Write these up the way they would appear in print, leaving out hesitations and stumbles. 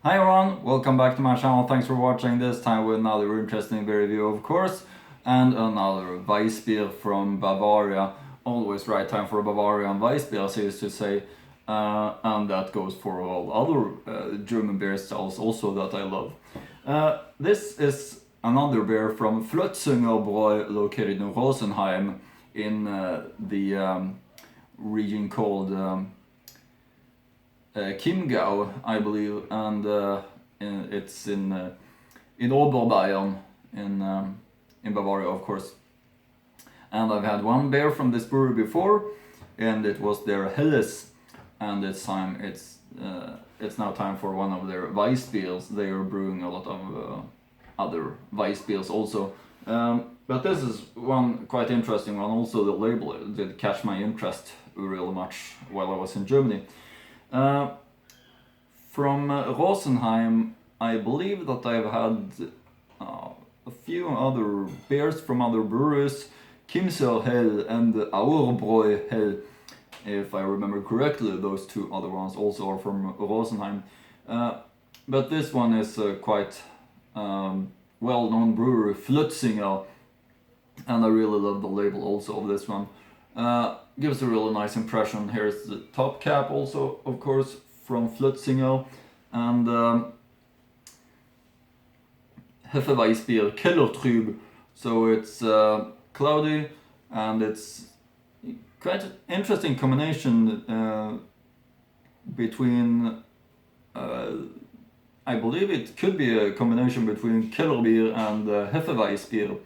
Hi everyone, welcome back to my channel. Thanks for watching. This time with another interesting beer review, of course, and another Weiss beer from Bavaria. Always right time for Bavarian Weiss beer, as I used to say, and that goes for all other German beer styles also that I love. This is another beer from Flötzinger Bräu, located in Rosenheim, in the region called Chiemgau, I believe, and it's in Oberbayern in Bavaria, of course. And I've had one beer from this brewery before, and it was their Helles, and this time it's now time for one of their Weiss beers. They are brewing a lot of other Weiss beers also. But this is one quite interesting one. Also, the label did catch my interest really much while I was in Germany. From Rosenheim, I believe that I've had a few other beers from other breweries, Chiemser Hell and Auerbräu Hell, if I remember correctly. Those two other ones also are from Rosenheim. But this one is quite well-known brewery, Flötzinger, and I really love the label also of this one. Gives a really nice impression. Here's the top cap also, of course, from Flötzinger, and Hefe-Weisse beer, Kellertrüb. So it's cloudy, and it's quite an interesting combination between I believe it could be a combination between Keller beer and Hefe-Weisse beer,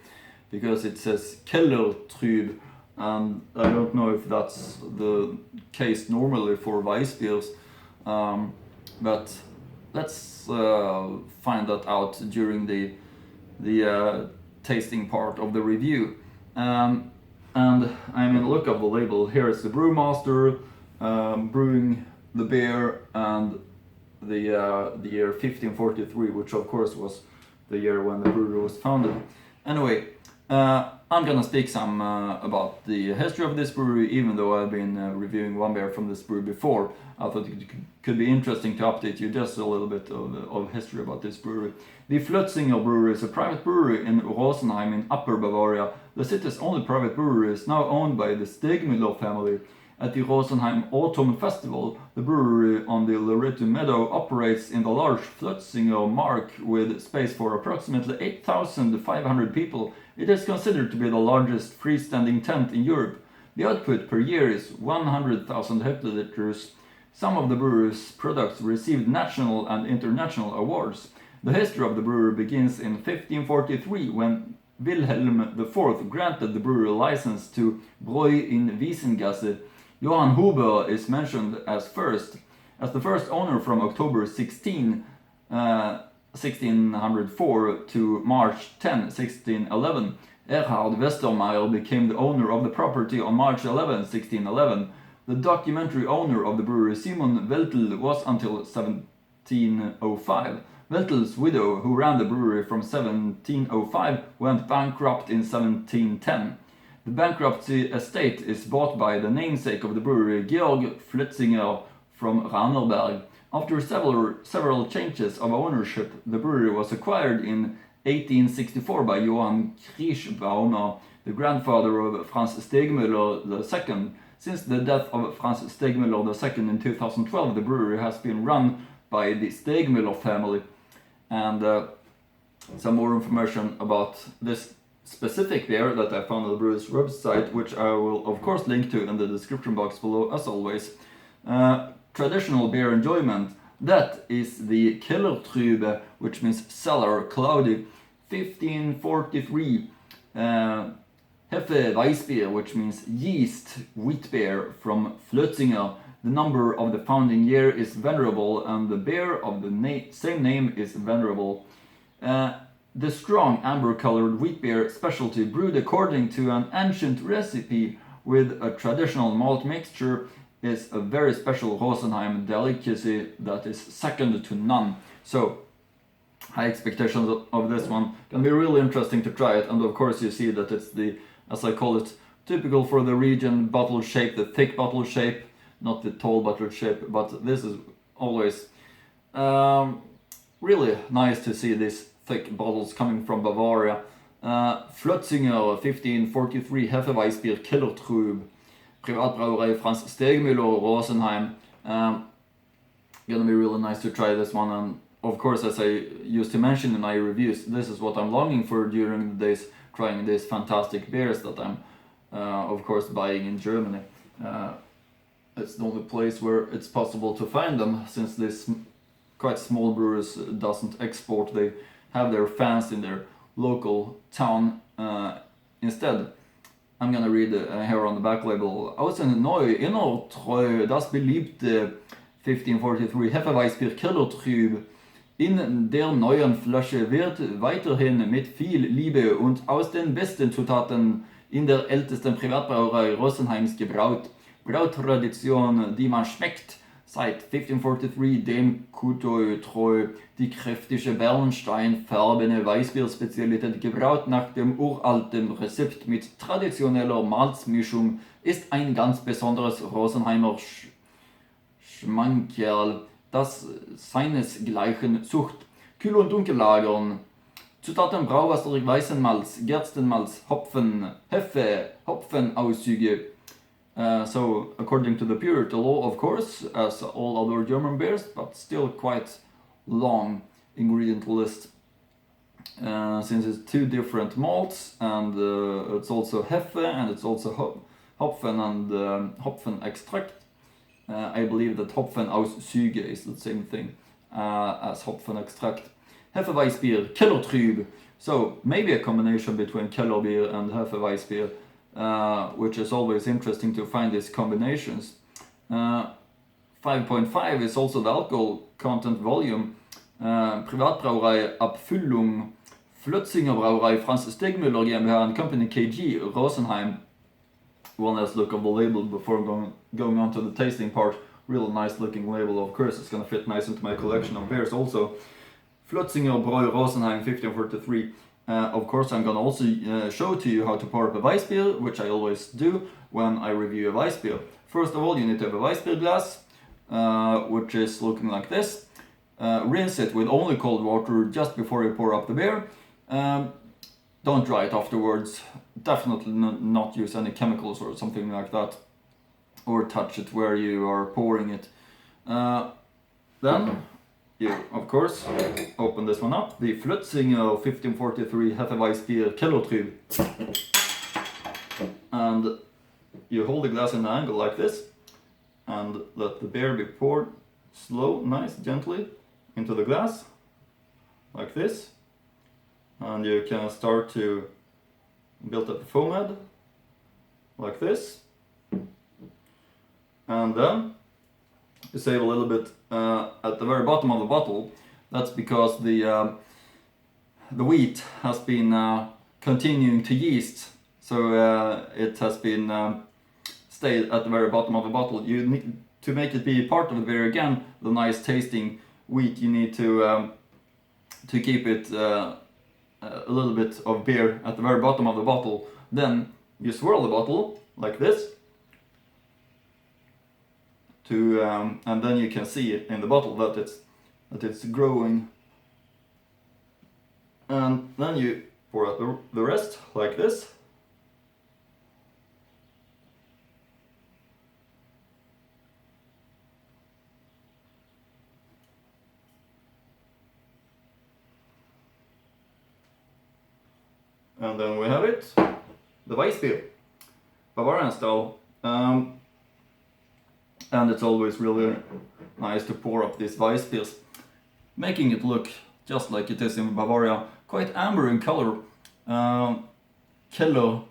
because it says Kellertrüb, and I don't know if that's the case normally for Weiss beers, but let's find that out during the tasting part of the review. And I mean, look at the label. Here is the brewmaster brewing the beer, and the year 1543, which of course was the year when the brewery was founded. Anyway, I'm gonna speak some about the history of this brewery, even though I've been reviewing one beer from this brewery before. I thought it could be interesting to update you just a little bit of history about this brewery. The Flötzinger brewery is a private brewery in Rosenheim in Upper Bavaria. The city's only private brewery is now owned by the Stegmüller family. At the Rosenheim Autumn Festival, the brewery on the Loreto Meadow operates in the large Flötzinger Mark with space for approximately 8,500 people. It is considered to be the largest freestanding tent in Europe. The output per year is 100,000 hectoliters. Some of the brewery's products received national and international awards. The history of the brewery begins in 1543, when Wilhelm IV granted the brewery license to Bräu in Wiesengasse. Johann Huber is mentioned as the first owner from October 1604 to March 10, 1611. Erhard Westermeier became the owner of the property on March 11, 1611. The documentary owner of the brewery, Simon Weltel, was until 1705. Weltel's widow, who ran the brewery from 1705, went bankrupt in 1710. The bankruptcy estate is bought by the namesake of the brewery, Georg Flötzinger from Rannerberg. After several changes of ownership, the brewery was acquired in 1864 by Johann Krischbaumer, the grandfather of Franz Stegmüller II. Since the death of Franz Stegmüller II in 2012, the brewery has been run by the Stegmüller family. And some more information about this specific beer that I found on the brewer's website, which I will of course link to in the description box below, as always. Traditional beer enjoyment, that is the Kellertrübe, which means cellar, cloudy. 1543, Hefe-Weisse beer, which means yeast, wheat beer, from Flötzinger. The number of the founding year is venerable, and the beer of the same name is venerable. The strong amber-colored wheat beer specialty, brewed according to an ancient recipe with a traditional malt mixture, is a very special Rosenheim delicacy that is second to none. So, high expectations of this one. Can be really interesting to try it, and of course you see that it's the, as I call it, typical for the region bottle shape, the thick bottle shape, not the tall bottle shape, but this is always really nice to see these thick bottles coming from Bavaria. Flötzinger 1543 Hefe-Weisse beer Kellertrüb, Privatbrauerei Franz Stegmüller, Rosenheim. Gonna be really nice to try this one, and of course, as I used to mention in my reviews, this is what I'm longing for during the days, trying these fantastic beers that I'm of course buying in Germany. It's the only place where it's possible to find them, since this quite small brewers doesn't export. They have their fans in their local town instead. I'm gonna read here on the back label. Außen neu, innertreu, das beliebte 1543 Hefe-Weisse Bier Kellertrüb. In der neuen Flasche wird weiterhin mit viel Liebe und aus den besten Zutaten in der ältesten Privatbrauerei Rosenheims gebraut. Brautradition, die man schmeckt, seit 1543 dem Kuto treu. Die kräftige bernsteinfarbene Weißbierspezialität, gebraut nach dem uralten Rezept mit traditioneller Malzmischung, ist ein ganz besonderes Rosenheimer Schmankerl, das seinesgleichen sucht. Kühl- und Dunkellagern. Zutaten: Brauwasser, Weißenmalz, Gerstenmalz, Hopfen, Hefe, Hopfenauszüge. So, according to the purity law, of course, as all other German beers, but still quite long ingredient list. Since it's two different malts, and it's also Hefe, and it's also Hopfen and Hopfen extract. I believe that Hopfenauszüge is the same thing as Hopfen extract. Hefe-Weisse beer Kellertrüb. So maybe a combination between Keller beer and Hefe-Weisse beer, which is always interesting to find these combinations. 5.5 is also the alcohol content volume. Privatbrauerei Abfüllung, Flötzinger Brauerei Franz Stegmüller GmbH and Company KG, Rosenheim. One last look of the label before going on to the tasting part. Real nice looking label, of course. It's gonna fit nice into my collection of beers also. Flötzinger Bräu Rosenheim 1543. Of course, I'm gonna also show to you how to pour up a Weiss beer, which I always do when I review a Weiss beer. First of all, you need to have a Weiss beer glass, which is looking like this. Rinse it with only cold water just before you pour up the beer. Don't dry it afterwards. Definitely not use any chemicals or something like that, or touch it where you are pouring it. Then you, of course, open this one up. The Flötzinger 1543 Hefe-Weisse beer Kellertrüb. And you hold the glass in an angle like this, and let the beer be poured slow, nice, gently into the glass, like this. And you can start to build up the foam head, like this. And then you save a little bit at the very bottom of the bottle. That's because the wheat has been continuing to yeast, so it has been stayed at the very bottom of the bottle. You need to make it be part of the beer again, the nice tasting wheat. You need to keep it a little bit of beer at the very bottom of the bottle. Then you swirl the bottle like this to and then you can see in the bottle that it's growing, and then you pour out the rest like this. And then we have it, the Weiss beer, Bavarian style. And it's always really nice to pour up these Weiss beers, making it look just like it is in Bavaria, quite amber in color. Keller,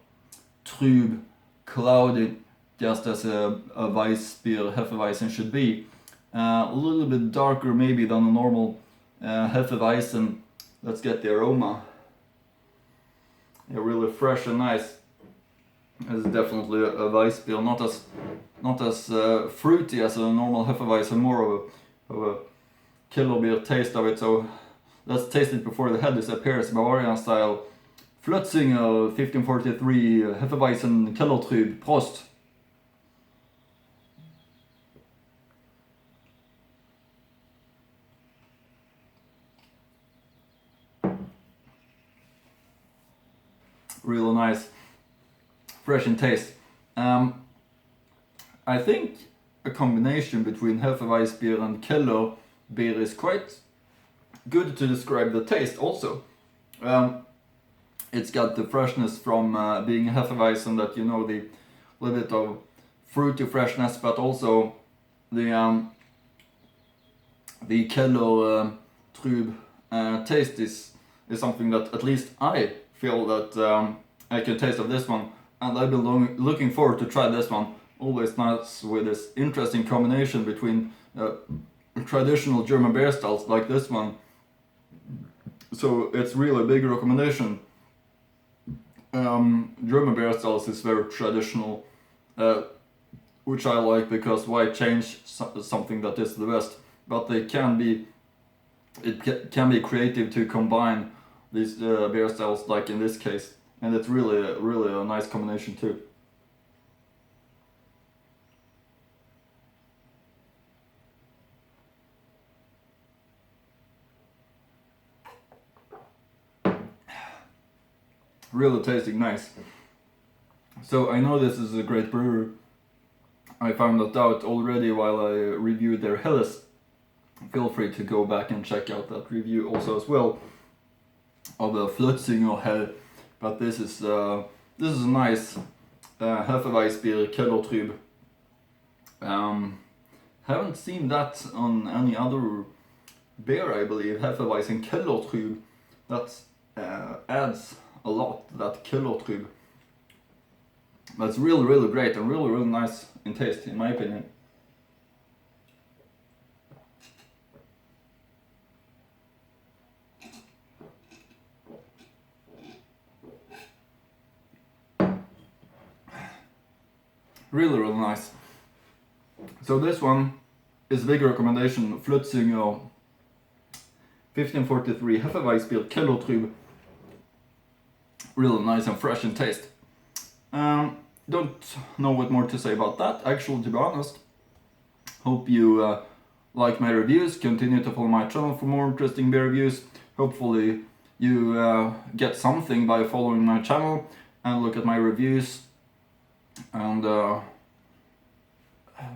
trüb, cloudy, just as a Weiss beer, Hefe-Weisse should be. A little bit darker maybe than a normal Hefe-Weisse. And let's get the aroma. Yeah, really fresh and nice. It's definitely a Weiss beer, not as fruity as a normal Hefe-Weisse, and more of a Keller beer taste of it. So let's taste it before the head disappears. Bavarian style, Flötzinger 1543 Hefe-Weisse Kellertrüb. Prost! really nice, fresh in taste. I think a combination between Hefe-Weisse beer and Keller beer is quite good to describe the taste also. It's got the freshness from being Hefe-Weisse, and that, you know, the little bit of fruity freshness, but also the Keller Trüb taste is something that at least I feel that I can taste of this one, and I've been looking forward to try this one. Always nice with this interesting combination between traditional German beer styles like this one. So it's really a big recommendation. German beer styles is very traditional, which I like, because why change something that is the best? But it can be creative to combine these beer styles, like in this case, and it's really a nice combination too. Really tasting nice. So I know this is a great brewery. I found that out already while I reviewed their Helles. Feel free to go back and check out that review also as well of the Flötzinger Hell. But this is a nice Hefe-Weisse beer, Keller Trüb. Haven't seen that on any other beer, I believe. Hefe-Weisse and Keller Trüb. That adds a lot, that Keller Trüb. That's really great and really nice in taste, in my opinion. Really nice. So this one is a big recommendation. Flötzinger 1543 Hefe-Weisse beer, Keller Trüb. Really nice and fresh in taste. Don't know what more to say about that, actually, to be honest. Hope you like my reviews. Continue to follow my channel for more interesting beer reviews. Hopefully you get something by following my channel and look at my reviews. And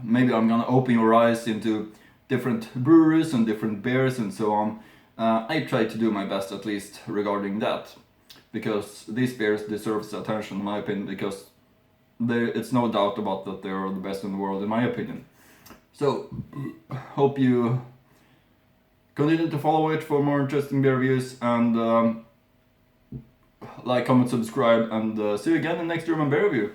maybe I'm gonna open your eyes into different breweries and different beers and so on. I try to do my best, at least regarding that, because these beers deserve attention, in my opinion, because it's no doubt about that they are the best in the world, in my opinion. So hope you continue to follow it for more interesting beer reviews, and like, comment, subscribe, and see you again in the next German beer review.